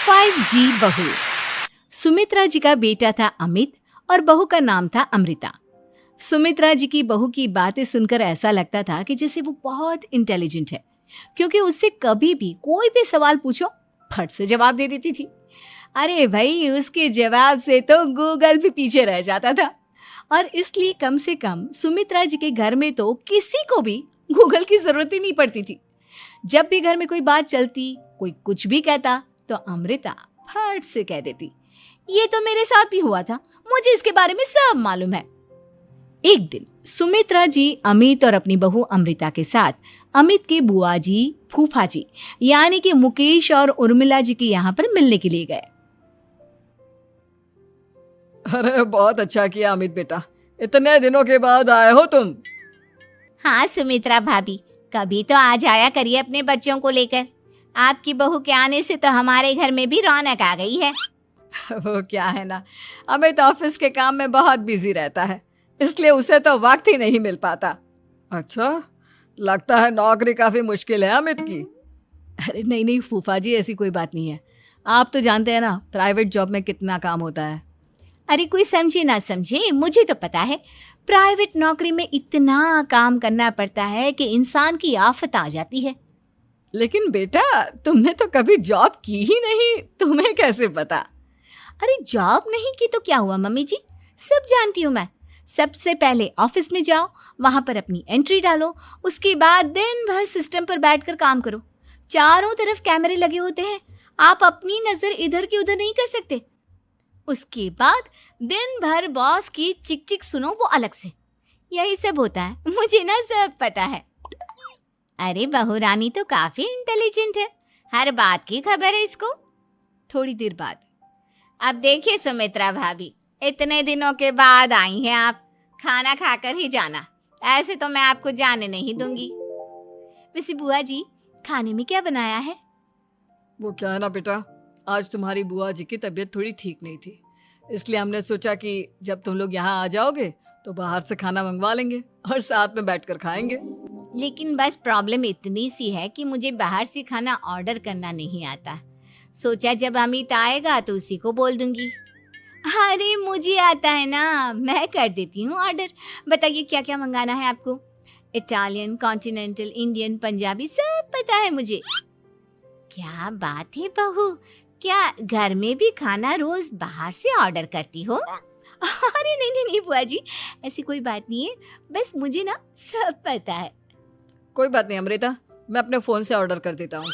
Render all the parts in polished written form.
5G बहू। सुमित्रा जी का बेटा था अमित और बहू का नाम था अमृता। सुमित्रा जी की बहू की बातें सुनकर ऐसा लगता था कि जैसे वो बहुत इंटेलिजेंट है, क्योंकि उससे कभी भी कोई भी सवाल पूछो फट से जवाब दे देती थी। अरे भाई, उसके जवाब से तो गूगल भी पीछे रह जाता था। और इसलिए कम से कम सुमित्रा जी के घर में तो किसी को भी गूगल की जरूरत ही नहीं पड़ती थी। जब भी घर में कोई बात चलती, कोई कुछ भी कहता, तो अमृता फट से कह देती, ये तो मेरे साथ भी हुआ था, मुझे इसके बारे में सब मालूम है। एक दिन सुमित्रा जी अमित और अपनी बहू अमृता के साथ अमित के बुआ जी, फूफा जी यानी कि मुकेश और उर्मिला जी के यहाँ पर मिलने के लिए गए। अरे बहुत अच्छा किया अमित बेटा, इतने दिनों के बाद आए हो तुम। हाँ सुमित्रा भाभी, कभी तो आ जाया करिए अपने बच्चों को लेकर। आपकी बहू के आने से तो हमारे घर में भी रौनक आ गई है। वो क्या है ना, अमित ऑफिस के काम में बहुत बिजी रहता है, इसलिए उसे तो वक्त ही नहीं मिल पाता। अच्छा, लगता है नौकरी काफी मुश्किल है अमित की। अरे नहीं फूफा जी, ऐसी कोई बात नहीं है। आप तो जानते हैं ना प्राइवेट जॉब में कितना काम होता है। अरे कोई समझे ना समझे, मुझे तो पता है प्राइवेट नौकरी में इतना काम करना पड़ता है कि इंसान की आफत आ जाती है। लेकिन बेटा, तुमने तो कभी जॉब की ही नहीं, तुम्हें कैसे पता? अरे जॉब नहीं की तो क्या हुआ मम्मी जी, सब जानती हूँ मैं। सबसे पहले ऑफिस में जाओ, वहां पर अपनी एंट्री डालो, उसके बाद दिन भर सिस्टम पर बैठकर काम करो। चारों तरफ कैमरे लगे होते हैं, आप अपनी नजर इधर की उधर नहीं कर सकते। उसके बाद दिन भर बॉस की चिक चिक सुनो, वो अलग से। यही सब होता है, मुझे ना सब पता है। अरे बहू रानी तो काफी इंटेलिजेंट है, हर बात की खबर है इसको। थोड़ी देर बाद, अब देखिए सुमित्रा भाभी, इतने दिनों के बाद आई हैं आप, खाना खाकर ही जाना, ऐसे तो मैं आपको जाने नहीं दूंगी। वैसे बुआ जी, खाने में क्या बनाया है? वो क्या है ना बेटा, आज तुम्हारी बुआ जी की तबीयत थोड़ी ठीक नहीं थी, इसलिए हमने सोचा कि जब तुम लोग यहाँ आ जाओगे तो बाहर से खाना मंगवा लेंगे और साथ में बैठकर खाएंगे। लेकिन बस प्रॉब्लम इतनी सी है कि मुझे बाहर से खाना ऑर्डर करना नहीं आता। सोचा जब अमित आएगा तो उसी को बोल दूंगी। अरे मुझे आता है ना, मैं कर देती हूँ ऑर्डर। बताइए क्या क्या मंगाना है आपको? इटालियन, कॉन्टिनेंटल, इंडियन, पंजाबी, सब पता है मुझे। क्या बात है बहू, क्या घर में भी खाना रोज बाहर से ऑर्डर करती हो? अरे नहीं बुआ जी, ऐसी कोई बात नहीं है, बस मुझे ना सब पता है। कोई बात नहीं अमृता, मैं अपने फोन से ऑर्डर कर देता हूँ।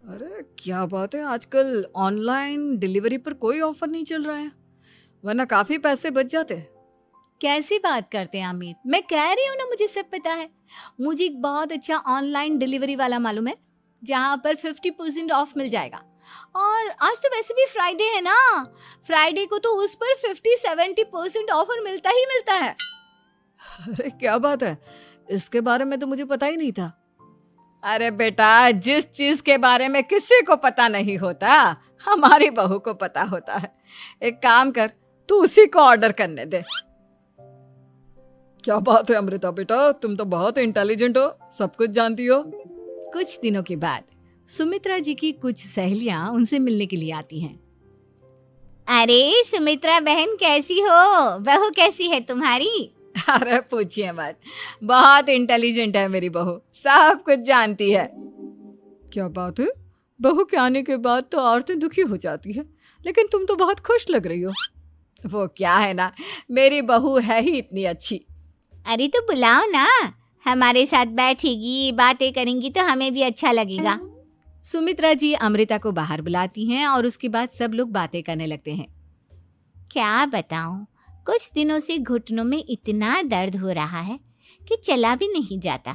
अरे क्या बात है, आजकल ऑनलाइन डिलीवरी पर कोई ऑफर नहीं चल रहा है, वरना काफी पैसे बच जाते। कैसी बात करते हैं अमित, मैं कह रही हूँ ना मुझे सब पता है। मुझे एक बहुत अच्छा ऑनलाइन डिलीवरी वाला मालूम है, जहाँ पर 50% ऑफ मिल जाएगा। और आज तो वैसे भी फ्राइडे है ना, फ्राइडे को तो उस पर 50-70% ऑफर मिलता ही मिलता है। अरे क्या बात है, इसके बारे में तो मुझे पता ही नहीं था। अरे बेटा, जिस चीज के बारे में किसी को पता नहीं होता, हमारी बहू को पता होता है। एक काम कर, तू उसी को ऑर्डर करने दे। क्या बात है अमृता बेटा, तुम तो बहुत इंटेलिजेंट हो, सब कुछ जानती हो। कुछ दिनों के बाद सुमित्रा जी की कुछ सहेलियां उनसे मिलने के लिए आती हैं। अरे सुमित्रा बहन कैसी हो, बहू कैसी है तुम्हारी? अरे पूछिए मत, बहुत इंटेलिजेंट है मेरी बहू, सब कुछ जानती है। क्या बात है, बहू के आने के बाद तो औरतें दुखी हो जाती है, लेकिन तुम तो बहुत खुश लग रही हो। वो क्या है ना, मेरी बहू है ही इतनी अच्छी। अरे तो बुलाओ ना, हमारे साथ बैठेगी, बातें करेंगी तो हमें भी अच्छा लगेगा। सुमित्रा जी अमृता को बाहर बुलाती हैं और उसके बाद सब लोग बातें करने लगते हैं। क्या बताऊं, कुछ दिनों से घुटनों में इतना दर्द हो रहा है कि चला भी नहीं जाता।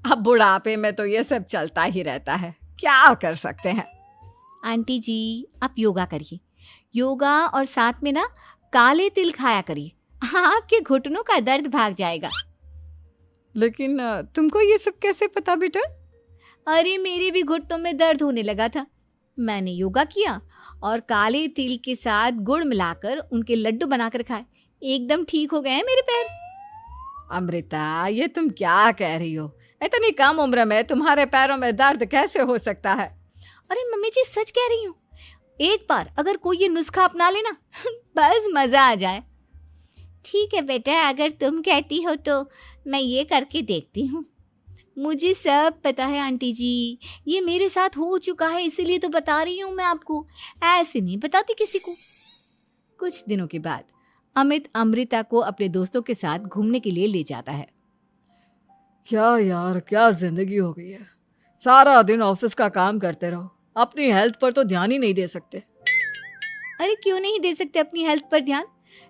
अब बुढ़ापे में तो ये सब चलता ही रहता है, क्या कर सकते हैं। आंटी जी, आप योगा करिए, योगा और साथ में ना काले तिल खाया करिए, आपके घुटनों का दर्द भाग जाएगा। लेकिन तुमको ये सब कैसे पता बेटा? अरे मेरे भी घुटनों में दर्द होने लगा था, मैंने योगा किया और काले तिल के साथ गुड़ मिलाकर उनके लड्डू बनाकर खाए, एकदम ठीक हो गए हैं मेरे पैर। अमृता, ये तुम क्या कह रही हो? इतनी कम उम्र में तुम्हारे पैरों में दर्द कैसे हो सकता है? अरे मम्मी जी सच कह रही हूँ, एक बार अगर कोई ये नुस्खा अपना लेना बस मजा आ जाए। ठीक है बेटा, अगर तुम कहती हो तो मैं ये करके देखती हूँ। मुझे सब पता है आंटी जी, ये मेरे साथ हो चुका है, इसीलिए तो बता रही हूँ मैं आपको, ऐसे नहीं बताती किसी को। कुछ दिनों के बाद अमित अमृता को अपने दोस्तों के साथ घूमने के लिए ले जाता है। क्या यार, क्या जिंदगी हो गई है। सारा दिन ऑफिस का काम करते रहो, अपनी हेल्थ पर तो ध्यान ही नहीं दे सकते। अरे क्यों नहीं दे सकते अपनी हेल्थ पर ध्यान?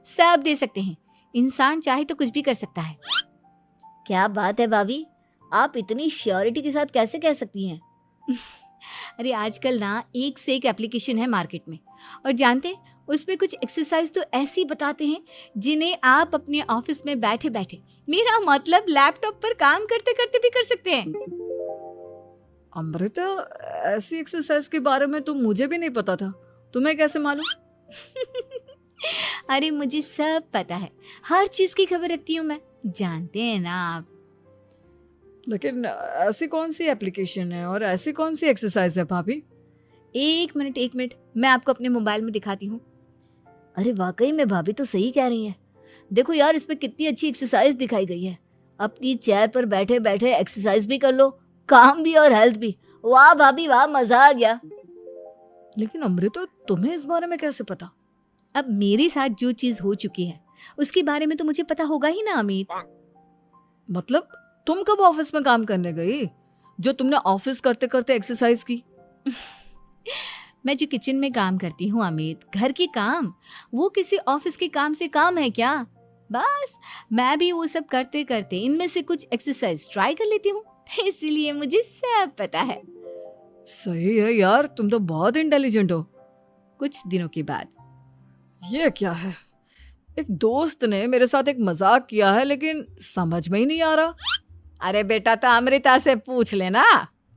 सब दे सकते हैं, इंसान चाहे तो कुछ भी कर सकता है। क्या बात है भाभी, आप इतनी श्योरिटी के साथ कैसे कह सकती हैं? अरे आजकल ना एक से एक एप्लीकेशन है मार्केट में, और जानते हैं उसमें कुछ एक्सरसाइज तो ऐसी बताते हैं जिन्हें आप अपने ऑफिस में बैठे बैठे, मेरा मतलब लैपटॉप पर काम करते करते भी कर सकते हैं। अमृता, ऐसी एक्सरसाइज के बारे में तो मुझे भी नहीं पता था, तुम्हें कैसे मालूम? अरे मुझे सब पता है, हर चीज की खबर रखती हूँ मैं, जानते हैं ना आप। लेकिन ऐसी कौन सी एप्लीकेशन है और ऐसी कौन सी एक्सरसाइज है भाभी? एक मिनट, मैं आपको अपने मोबाइल में दिखाती हूँ। अरे वाकई में भाभी तो सही कह रही हैं। देखो यार, इसमें कितनी अच्छी एक्सरसाइज दिखाई गई है। अपनी चेयर पर बैठे बैठे एक्सरसाइज भी कर लो, काम भी और हेल्थ भी। वाह भाभी वाह, मजा आ गया। लेकिन अमृता, तुम्हें इस बारे में कैसे पता? अब मेरे साथ जो चीज हो चुकी है उसके बारे में तो मुझे पता होगा ही ना अमित। मतलब तुम कब ऑफिस में काम करने गई जो तुमने ऑफिस करते करते एक्सरसाइज की? मैं जो किचन में काम करती हूँ अमित, घर के काम, वो किसी ऑफिस के काम से काम है क्या? बस मैं भी वो सब करते करते इनमें से कुछ एक्सरसाइज ट्राई कर लेती हूँ, इसीलिए मुझे सब पता है। सही है यार, तुम तो बहुत इंटेलिजेंट हो। कुछ दिनों के बाद ये क्या है? एक दोस्त ने मेरे साथ एक मजाक किया है, लेकिन समझ में ही नहीं आ रहा। अरे बेटा, तो अमृता से पूछ लेना,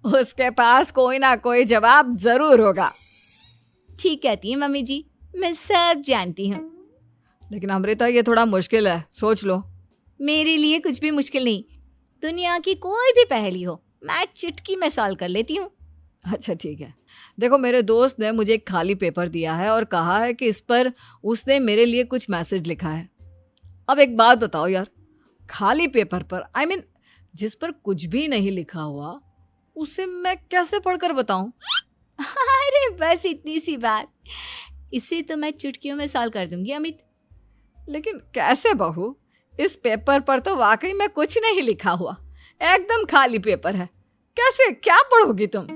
उसके पास कोई ना कोई जवाब जरूर होगा। ठीक कहती है मम्मी जी, मैं सब जानती हूँ। लेकिन अमृता, ये थोड़ा मुश्किल है, सोच लो। मेरे लिए कुछ भी मुश्किल नहीं, दुनिया की कोई भी पहेली हो मैं चुटकी में सॉल्व कर लेती हूँ। अच्छा ठीक है, देखो मेरे दोस्त ने मुझे एक खाली पेपर दिया है और कहा है कि इस पर उसने मेरे लिए कुछ मैसेज लिखा है। अब एक बात बताओ यार, खाली पेपर पर, I mean, जिस पर कुछ भी नहीं लिखा हुआ, उसे मैं कैसे पढ़कर बताऊं? अरे बस इतनी सी बात, इसे तो मैं चुटकियों में सॉल्व कर दूंगी अमित। लेकिन कैसे बहू? इस पेपर पर तो वाकई में कुछ नहीं लिखा हुआ, एकदम खाली पेपर है, कैसे, क्या पढ़ोगी तुम?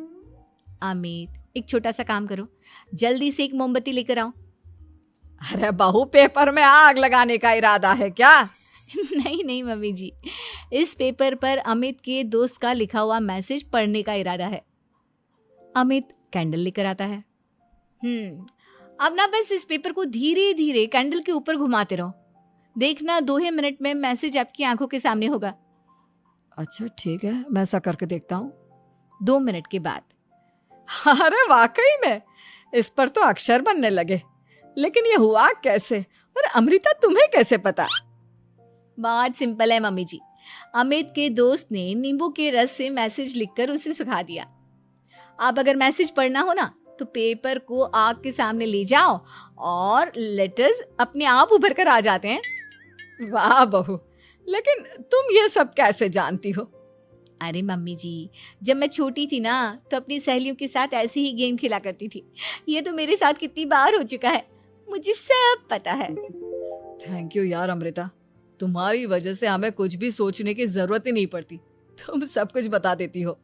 अमित, एक छोटा सा काम करो, जल्दी से एक मोमबत्ती लेकर आओ। अरे बहू, पेपर में आग लगाने का इरादा है क्या? नहीं मम्मी जी, इस पेपर पर अमित के दोस्त का लिखा हुआ मैसेज पढ़ने का इरादा है। अमित कैंडल लेकर आता है। अब ना बस इस पेपर को धीरे धीरे कैंडल के ऊपर घुमाते रहो, देखना 2 ही मिनट में मैसेज आपकी आंखों के सामने होगा। अच्छा ठीक है, मैं ऐसा करके देखता हूँ। 2 मिनट के बाद, अरे वाकई में इस पर तो अक्षर बनने लगे, लेकिन ये हुआ कैसे? और अमृता, तुम्हें कैसे पता? बहुत सिंपल है मम्मी जी, अमित के दोस्त ने नींबू के रस से मैसेज लिखकर उसे सुखा दिया। अब अगर मैसेज पढ़ना हो ना तो पेपर को आग के सामने ले जाओ और लेटर्स अपने आप उभर कर आ जाते हैं। वाह बहू, लेकिन तुम ये सब कैसे जानती हो? अरे मम्मी जी, जब मैं छोटी थी ना तो अपनी सहेलियों के साथ ऐसे ही गेम खेला करती थी। ये तो मेरे साथ कितनी बार हो चुका है, मुझे सब पता है। थैंक यू यार अमृता, तुम्हारी वजह से हमें कुछ भी सोचने की जरूरत ही नहीं पड़ती, तुम सब कुछ बता देती हो।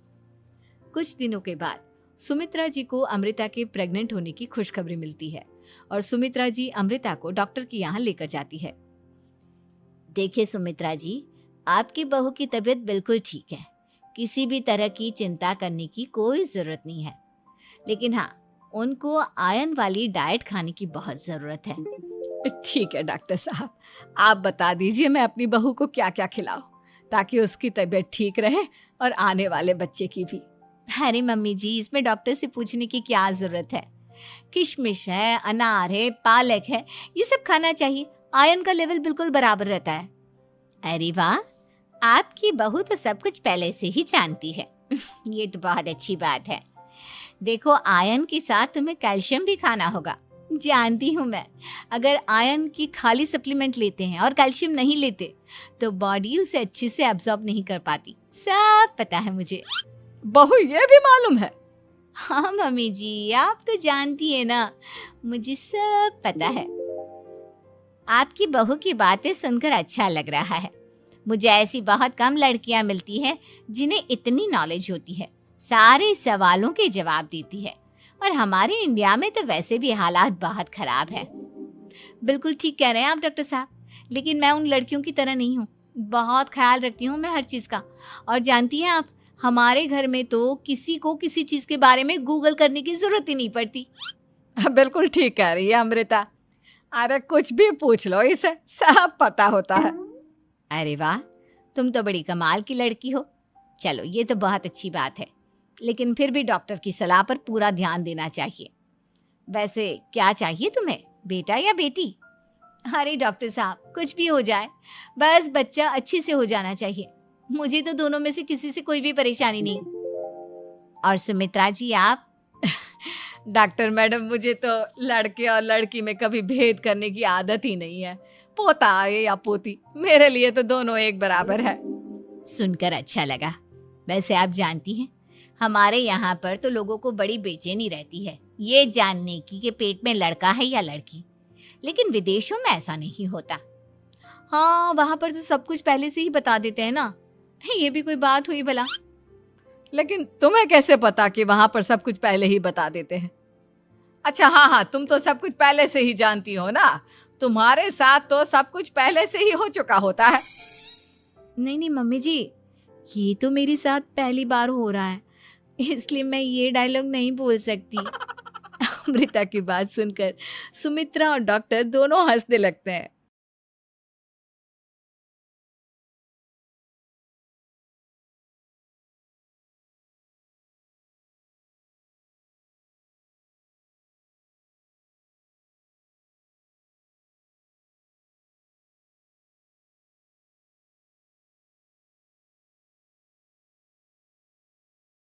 कुछ दिनों के बाद सुमित्रा जी को अमृता के प्रेग्नेंट होने की खुशखबरी मिलती है और सुमित्रा जी अमृता को डॉक्टर के यहाँ लेकर जाती है। देखिए सुमित्रा जी, आपकी बहू की तबीयत बिल्कुल ठीक है, किसी भी तरह की चिंता करने की कोई जरूरत नहीं है, लेकिन हाँ, उनको आयरन वाली डाइट खाने की बहुत जरूरत है। ठीक है डॉक्टर साहब, आप बता दीजिए मैं अपनी बहू को क्या क्या खिलाऊं ताकि उसकी तबीयत ठीक रहे और आने वाले बच्चे की भी। अरे मम्मी जी, इसमें डॉक्टर से पूछने की क्या जरूरत है, किशमिश है, अनार है, पालक है, ये सब खाना चाहिए, आयरन का लेवल बिल्कुल बराबर रहता है। अरे वाह, आपकी बहू तो सब कुछ पहले से ही जानती है। ये तो बहुत अच्छी बात है। देखो, आयरन के साथ तुम्हें कैल्शियम भी खाना होगा। जानती हूँ मैं, अगर आयरन की खाली सप्लीमेंट लेते हैं और कैल्शियम नहीं लेते तो बॉडी उसे अच्छे से एब्जॉर्ब नहीं कर पाती। सब पता है मुझे। बहू ये भी मालूम है? हाँ मम्मी जी, आप तो जानती है ना, मुझे सब पता है। आपकी बहू की बातें सुनकर अच्छा लग रहा है। मुझे ऐसी बहुत कम लड़कियां मिलती हैं जिन्हें इतनी नॉलेज होती है, सारे सवालों के जवाब देती है। और हमारे इंडिया में तो वैसे भी हालात बहुत खराब है। बिल्कुल ठीक कह रहे हैं आप डॉक्टर साहब, लेकिन मैं उन लड़कियों की तरह नहीं हूँ। बहुत ख्याल रखती हूँ मैं हर चीज़ का। और जानती हैं आप, हमारे घर में तो किसी को किसी चीज़ के बारे में गूगल करने की ज़रूरत ही नहीं पड़ती। बिल्कुल ठीक कह रही है अमृता। अरे कुछ भी पूछ लो इसे, सब पता होता है। अरे वाह, तुम तो बड़ी कमाल की लड़की हो। चलो, ये तो बहुत अच्छी बात है, लेकिन फिर भी डॉक्टर की सलाह पर पूरा ध्यान देना चाहिए। वैसे क्या चाहिए तुम्हें, बेटा या बेटी? अरे डॉक्टर साहब, कुछ भी हो जाए, बस बच्चा अच्छे से हो जाना चाहिए। मुझे तो दोनों में से किसी से कोई भी परेशानी नहीं। और सुमित्रा जी, आप? डॉक्टर मैडम, मुझे तो लड़के और लड़की में कभी भेद करने की आदत ही नहीं है। पोता आए या पोती, मेरे लिए तो दोनों एक बराबर है। सुनकर अच्छा लगा। वैसे आप जानती हैं, हमारे यहाँ पर तो लोगों को बड़ी बेचैनी रहती है ये जानने की कि पेट में लड़का है या लड़की, लेकिन विदेशों में ऐसा नहीं होता। हाँ, वहाँ पर तो सब कुछ पहले से ही बता देते हैं ना। ये भी कोई बात हुई भला? लेकिन तुम्हें कैसे पता कि वहां पर सब कुछ पहले ही बता देते हैं? अच्छा हाँ, तुम तो सब कुछ पहले से ही जानती हो ना। तुम्हारे साथ तो सब कुछ पहले से ही हो चुका होता है। नहीं मम्मी जी, ये तो मेरे साथ पहली बार हो रहा है, इसलिए मैं ये डायलॉग नहीं बोल सकती। अमृता की बात सुनकर सुमित्रा और डॉक्टर दोनों हंसने लगते हैं।